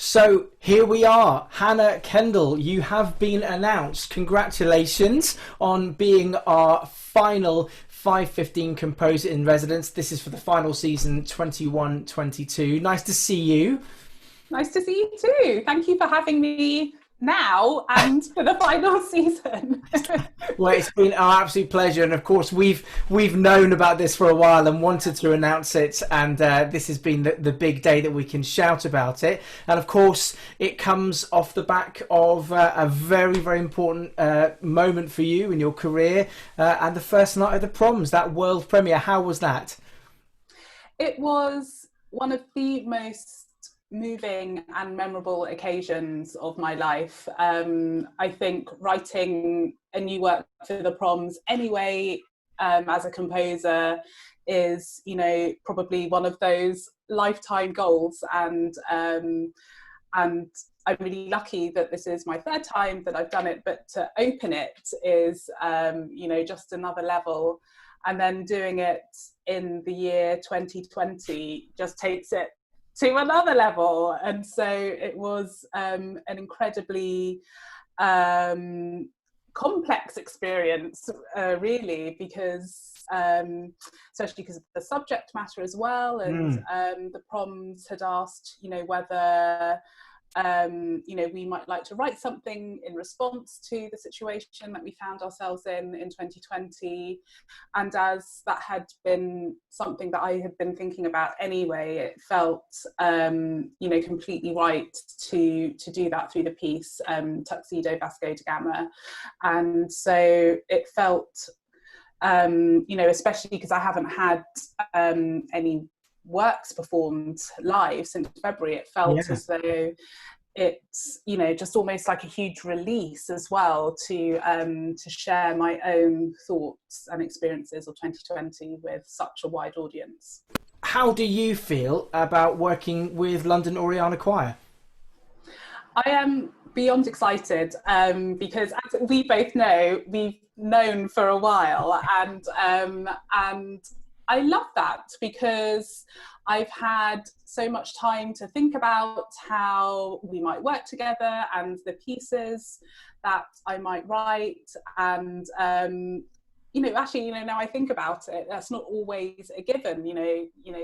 So here we are, Hannah Kendall, you have been announced. Congratulations on being our final 515 composer in residence. This is for the final season 21-22. Nice to see you. Nice to see you too. Thank you for having me now and for the final season. Well, it's been our absolute pleasure, and of course we've known about this for a while and wanted to announce it, and this has been the big day that we can shout about it. And of course it comes off the back of a very, very important moment for you in your career, and the first night of the Proms, that world premiere. How was that? It was one of the most moving and memorable occasions of my life. I think writing a new work for the Proms anyway, as a composer, is, probably one of those lifetime goals. And I'm really lucky that this is my third time that I've done it, but to open it is, just another level. And then doing it in the year 2020 just takes it to another level. And so it was an incredibly complex experience, really, because especially because of the subject matter as well. And the Proms had asked, whether we might like to write something in response to the situation that we found ourselves in 2020. And as that had been something that I had been thinking about anyway, it felt, completely right to do that through the piece, Tuxedo Vasco da Gama. And so it felt, especially because I haven't had any works performed live since February, it felt as though it's just almost like a huge release as well to share my own thoughts and experiences of 2020 with such a wide audience. How do you feel about working with London Orion Choir? I am beyond excited, because as we both know, we've known for a while, and I love that because I've had so much time to think about how we might work together and the pieces that I might write. And, now I think about it, that's not always a given.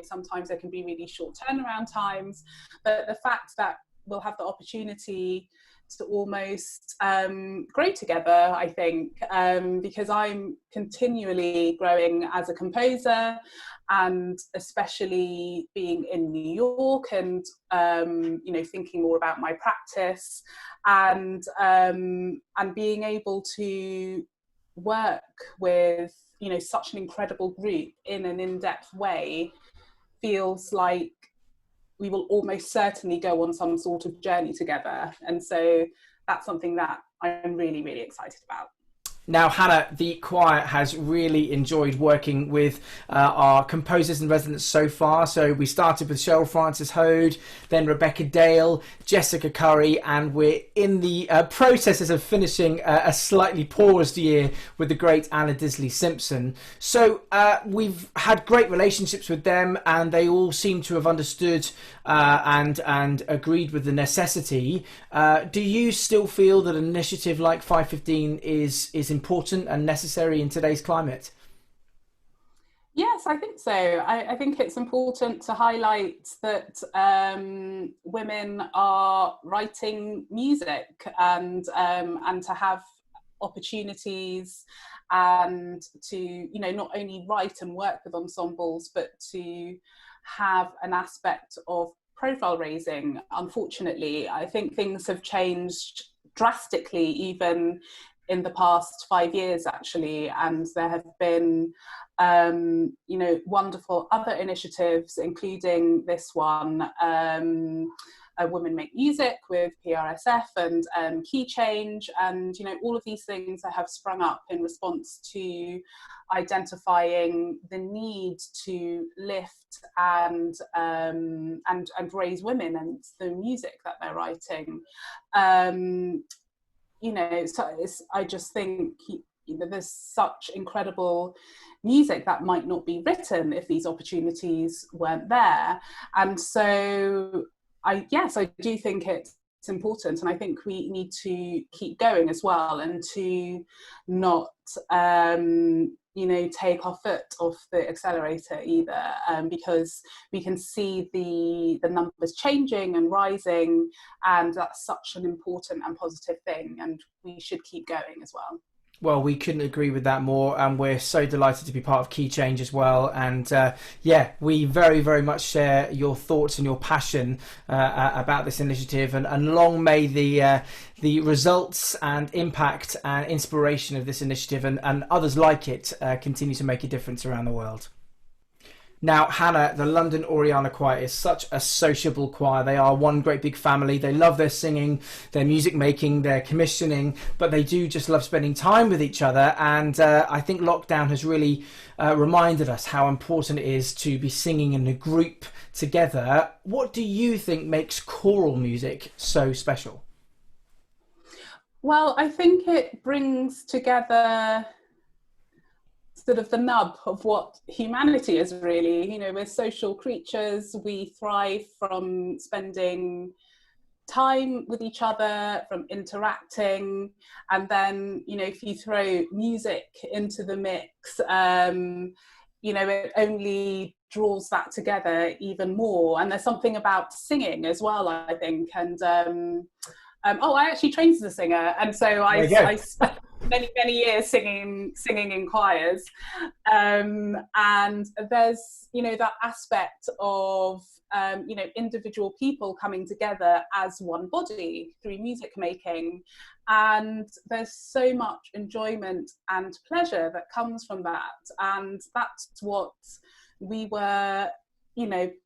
Sometimes there can be really short turnaround times, but the fact that we'll have the opportunity to almost grow together, I think, because I'm continually growing as a composer, and especially being in New York and, thinking more about my practice, and being able to work with, such an incredible group in an in-depth way feels like we will almost certainly go on some sort of journey together. And so that's something that I'm really, really excited about. Now, Hannah, the choir has really enjoyed working with our composers in residence so far. So we started with Cheryl Francis Hode, then Rebecca Dale, Jessica Curry, and we're in the processes of finishing a slightly paused year with the great Anna Disley Simpson. So we've had great relationships with them, and they all seem to have understood and agreed with the necessity. Do you still feel that an initiative like 515 is important and necessary in today's climate? Yes, I think so. I think it's important to highlight that women are writing music, and to have opportunities and to, not only write and work with ensembles, but to have an aspect of profile raising. Unfortunately, I think things have changed drastically, even in the past 5 years, actually, and there have been wonderful other initiatives, including this one, Women Make Music with PRSF and Key Change, and all of these things that have sprung up in response to identifying the need to lift and raise women and the music that they're writing. I just think there's such incredible music that might not be written if these opportunities weren't there. And so I do think it's important, and I think we need to keep going as well, and to not take our foot off the accelerator either, because we can see the numbers changing and rising, and that's such an important and positive thing, and we should keep going as well. Well, we couldn't agree with that more, and we're so delighted to be part of Key Change as well. And we very, very much share your thoughts and your passion about this initiative. And long may the results and impact and inspiration of this initiative and others like it continue to make a difference around the world. Now, Hannah, the London Orion Choir is such a sociable choir. They are one great big family. They love their singing, their music making, their commissioning, but they do just love spending time with each other. And I think lockdown has really reminded us how important it is to be singing in a group together. What do you think makes choral music so special? Well, I think it brings together sort of the nub of what humanity is really. We're social creatures. We thrive from spending time with each other, from interacting, and then if you throw music into the mix, it only draws that together even more. And there's something about singing as well, I think. And I actually trained as a singer, and so I spent many years singing in choirs, and there's that aspect of individual people coming together as one body through music making, and there's so much enjoyment and pleasure that comes from that, and that's what we were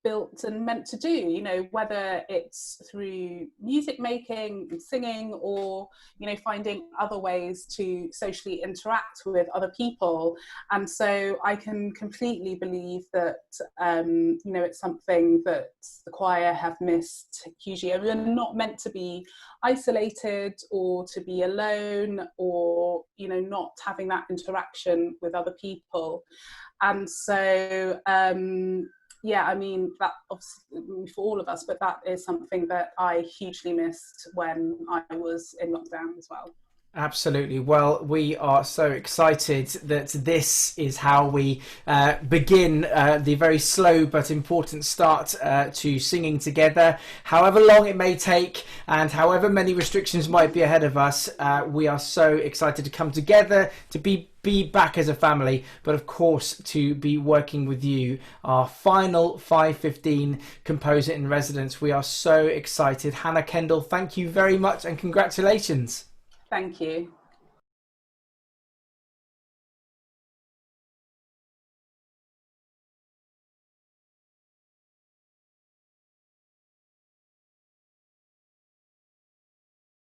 built and meant to do, whether it's through music making and singing, or, finding other ways to socially interact with other people. And so I can completely believe that, it's something that the choir have missed hugely. And we're not meant to be isolated or to be alone, or, not having that interaction with other people. And so, that obviously for all of us, but that is something that I hugely missed when I was in lockdown as well. Absolutely. Well, we are so excited that this is how we begin the very slow but important start to singing together. However long it may take and however many restrictions might be ahead of us, we are so excited to come together, to be back as a family, but of course to be working with you, our final 515 composer in residence. We are so excited. Hannah Kendall, thank you very much and congratulations. Thank you.